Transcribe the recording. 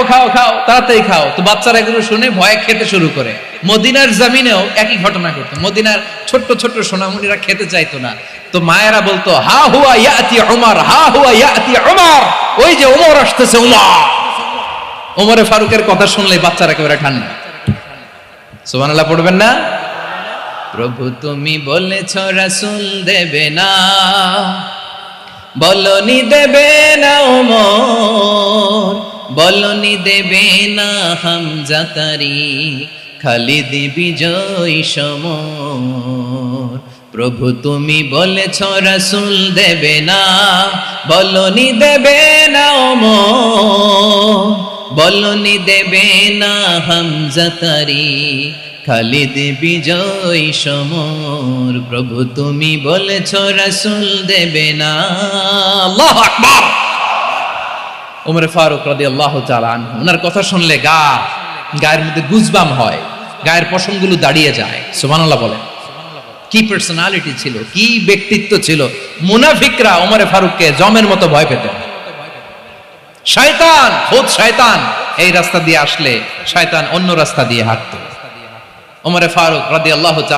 খাও খাও খাও, তাড়াতাড়ি খাও। তো বাচ্চারা এগুলো শুনে ভয়ে খেতে শুরু করে। মদিনার জমিনেও একই ঘটনা ঘটতো। মদিনার ছোট্ট ছোট্ট সোনামণিরা খেতে চাইতো না। তো মায়েরা বলতো, হা হুয়া ইয়াতি উমর, হা হুয়া ইয়াতি উমর, ওই যে ওমর আসতেছে, উমর। ওমরে ফারুকের কথা শুনলে বাচ্চারা একেবারে ঠান্ডা। সুবহানাল্লাহ পড়বেন না? প্রভু তুমি বলেছ রাসূল দেবে না, বলনি দেবে না ওমর, বলনি দেবে না হামজা তারিক, খালিদ বিজয় সমর। প্রভু তুমি বলেছ রাসূল দেবে না, বলনি দেবে না ওমর, বলনি দেবে না হামজা তারিক, খালিদ বিজয় সমর। প্রভু তুমি বলেছ রাসূল দেবে না। আল্লাহু আকবার। ওমর ফারুক রাদিয়াল্লাহু তাআলা আনহু, ওনার কথা শুনলে গায়ের মধ্যে গুজবাম হয়, গায়ের পশমগুলো দাঁড়িয়ে যায়। সুবহানাল্লাহ বলেন। কি পার্সোনালিটি ছিল, কি ব্যক্তিত্ব ছিল। মুনাফিকরা ওমর ফারুককে জমের মতো ভয় পেতেন। শয়তান, খোদ শয়তান এই রাস্তা দিয়ে আসলে শয়তান অন্য রাস্তা দিয়ে হাঁটতো। ওমর ফারুক রাদিয়াল্লাহু তাআলা